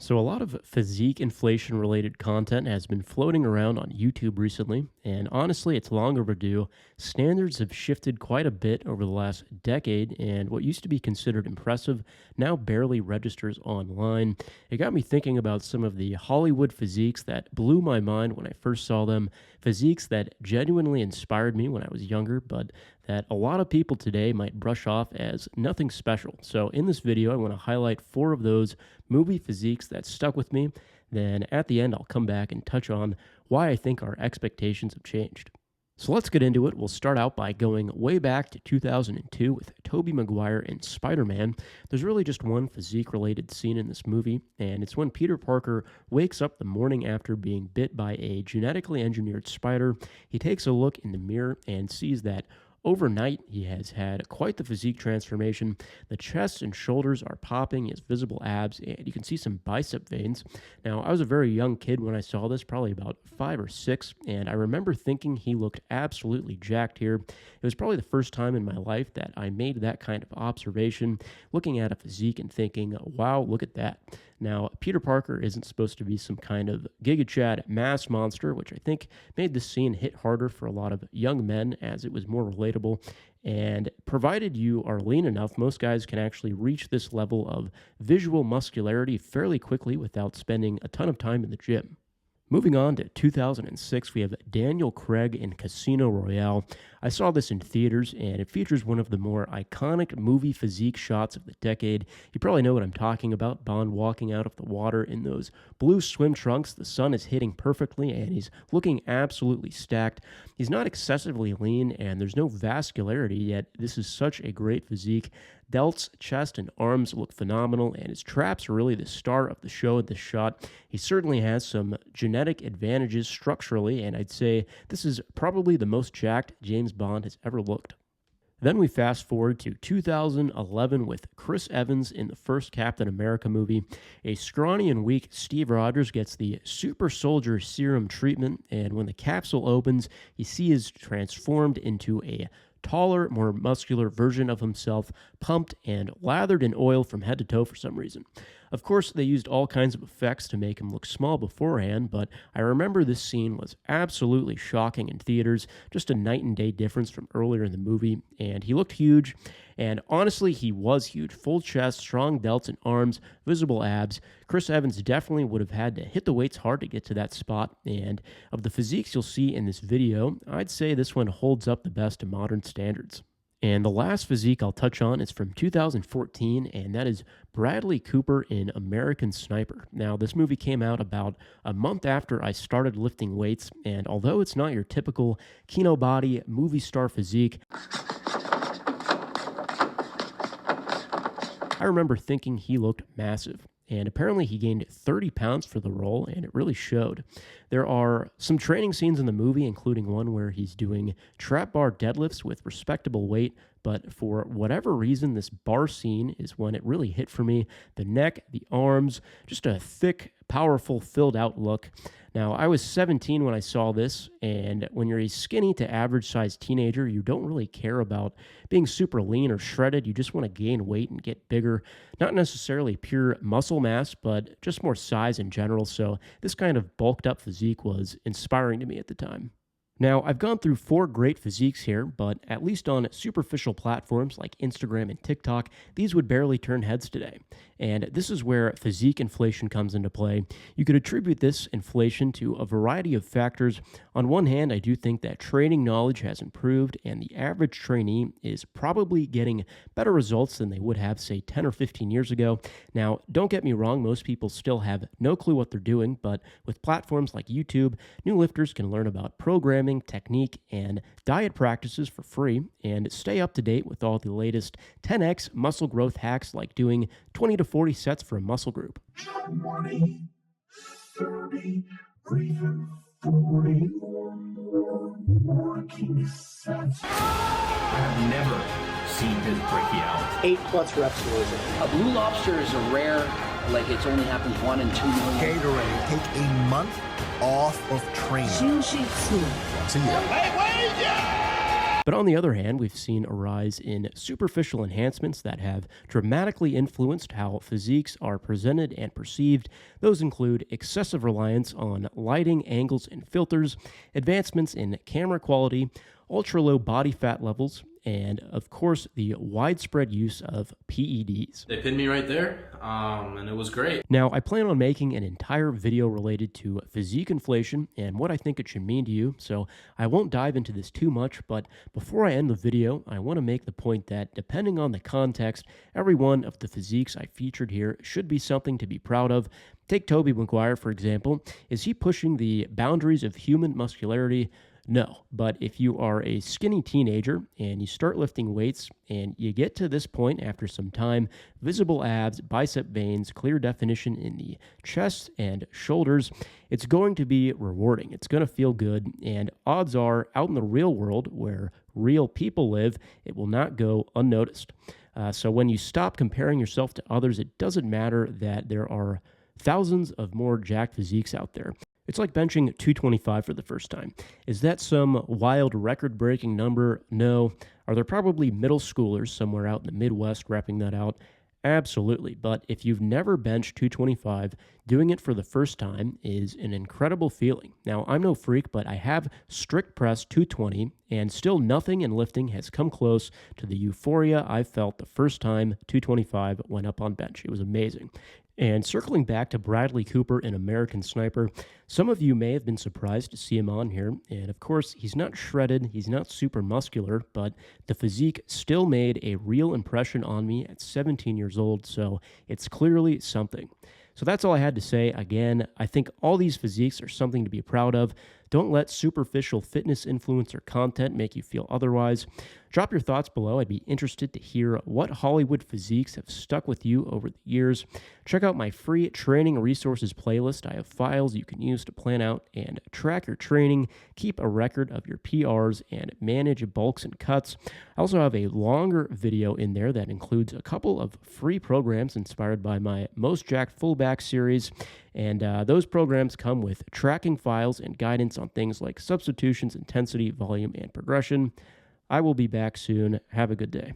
So, a lot of physique inflation related content has been floating around on YouTube recently, and honestly, it's long overdue. Standards have shifted quite a bit over the last decade, and what used to be considered impressive now barely registers online. It got me thinking about some of the Hollywood physiques that blew my mind when I first saw them, physiques that genuinely inspired me when I was younger, but that a lot of people today might brush off as nothing special. So, in this video, I want to highlight four of those movie physiques that stuck with me. Then at the end, I'll come back and touch on why I think our expectations have changed. So let's get into it. We'll start out by going way back to 2002 with Tobey Maguire in Spider-Man. There's really just one physique-related scene in this movie, and it's when Peter Parker wakes up the morning after being bit by a genetically engineered spider. He takes a look in the mirror and sees that overnight, he has had quite the physique transformation. The chest and shoulders are popping, he has visible abs, and you can see some bicep veins. Now, I was a very young kid when I saw this, probably about 5 or 6, and I remember thinking he looked absolutely jacked here. It was probably the first time in my life that I made that kind of observation, looking at a physique and thinking, wow, look at that. Now, Peter Parker isn't supposed to be some kind of Giga Chad mass monster, which I think made this scene hit harder for a lot of young men as it was more relatable. And provided you are lean enough, most guys can actually reach this level of visual muscularity fairly quickly without spending a ton of time in the gym. Moving on to 2006, we have Daniel Craig in Casino Royale. I saw this in theaters, and it features one of the more iconic movie physique shots of the decade. You probably know what I'm talking about. Bond walking out of the water in those blue swim trunks. The sun is hitting perfectly, and he's looking absolutely stacked. He's not excessively lean, and there's no vascularity, yet this is such a great physique. Delts, chest, and arms look phenomenal, and his traps are really the star of the show at this shot. He certainly has some genetic advantages structurally, and I'd say this is probably the most jacked James Bond has ever looked. Then we fast forward to 2011 with Chris Evans in the first Captain America movie. A scrawny and weak Steve Rogers gets the super soldier serum treatment, and when the capsule opens, he is transformed into a taller, more muscular version of himself, pumped and lathered in oil from head to toe for some reason. Of course, they used all kinds of effects to make him look small beforehand, but I remember this scene was absolutely shocking in theaters, just a night and day difference from earlier in the movie, and he looked huge, and honestly, he was huge. Full chest, strong delts and arms, visible abs. Chris Evans definitely would have had to hit the weights hard to get to that spot, and of the physiques you'll see in this video, I'd say this one holds up the best to modern standards. And the last physique I'll touch on is from 2014, and that is Bradley Cooper in American Sniper. Now, this movie came out about a month after I started lifting weights, and although it's not your typical kino body movie star physique, I remember thinking he looked massive. And apparently he gained 30 pounds for the role, and it really showed. There are some training scenes in the movie, including one where he's doing trap bar deadlifts with respectable weight, but for whatever reason, this bar scene is when it really hit for me. The neck, the arms, just a thick, powerful, filled out look. Now, I was 17 when I saw this, and when you're a skinny to average sized teenager, you don't really care about being super lean or shredded. You just want to gain weight and get bigger. Not necessarily pure muscle mass, but just more size in general. So this kind of bulked up physique was inspiring to me at the time. Now, I've gone through 4 great physiques here, but at least on superficial platforms like Instagram and TikTok, these would barely turn heads today. And this is where physique inflation comes into play. You could attribute this inflation to a variety of factors. On one hand, I do think that training knowledge has improved, and the average trainee is probably getting better results than they would have, say, 10 or 15 years ago. Now, don't get me wrong, most people still have no clue what they're doing, but with platforms like YouTube, new lifters can learn about programming, technique, and diet practices for free, and stay up to date with all the latest 10x muscle growth hacks like doing 20 to 40 sets for a muscle group. 20, 30, or even 40 or more working sets. I've never seen his breaking out. 8+ reps was it. A blue lobster is a rare, like it's only happens 1 in 2 million. Gatorade, take a month off of training. Once a year. But on the other hand, we've seen a rise in superficial enhancements that have dramatically influenced how physiques are presented and perceived. Those include excessive reliance on lighting, angles, and filters, advancements in camera quality, ultra low body fat levels, and of course, the widespread use of PEDs. They pinned me right there, and it was great. Now, I plan on making an entire video related to physique inflation and what I think it should mean to you, so I won't dive into this too much, but before I end the video, I want to make the point that depending on the context, every one of the physiques I featured here should be something to be proud of. Take Tobey Maguire, for example. Is he pushing the boundaries of human muscularity? No, but if you are a skinny teenager and you start lifting weights and you get to this point after some time, visible abs, bicep veins, clear definition in the chest and shoulders, it's going to be rewarding. It's going to feel good, and odds are out in the real world where real people live, it will not go unnoticed. So when you stop comparing yourself to others, it doesn't matter that there are thousands of more jacked physiques out there. It's like benching 225 for the first time. Is that some wild record-breaking number? No. Are there probably middle schoolers somewhere out in the Midwest rapping that out? Absolutely. But if you've never benched 225, doing it for the first time is an incredible feeling. Now, I'm no freak, but I have strict press 220, and still nothing in lifting has come close to the euphoria I felt the first time 225 went up on bench. It was amazing. And circling back to Bradley Cooper in American Sniper, some of you may have been surprised to see him on here. And of course, he's not shredded, he's not super muscular, but the physique still made a real impression on me at 17 years old, so it's clearly something. So that's all I had to say. Again, I think all these physiques are something to be proud of. Don't let superficial fitness influencer content make you feel otherwise. Drop your thoughts below. I'd be interested to hear what Hollywood physiques have stuck with you over the years. Check out my free training resources playlist. I have files you can use to plan out and track your training, keep a record of your PRs, and manage bulks and cuts. I also have a longer video in there that includes a couple of free programs inspired by my Most Jacked Fullback series. And those programs come with tracking files and guidance on things like substitutions, intensity, volume, and progression. I will be back soon. Have a good day.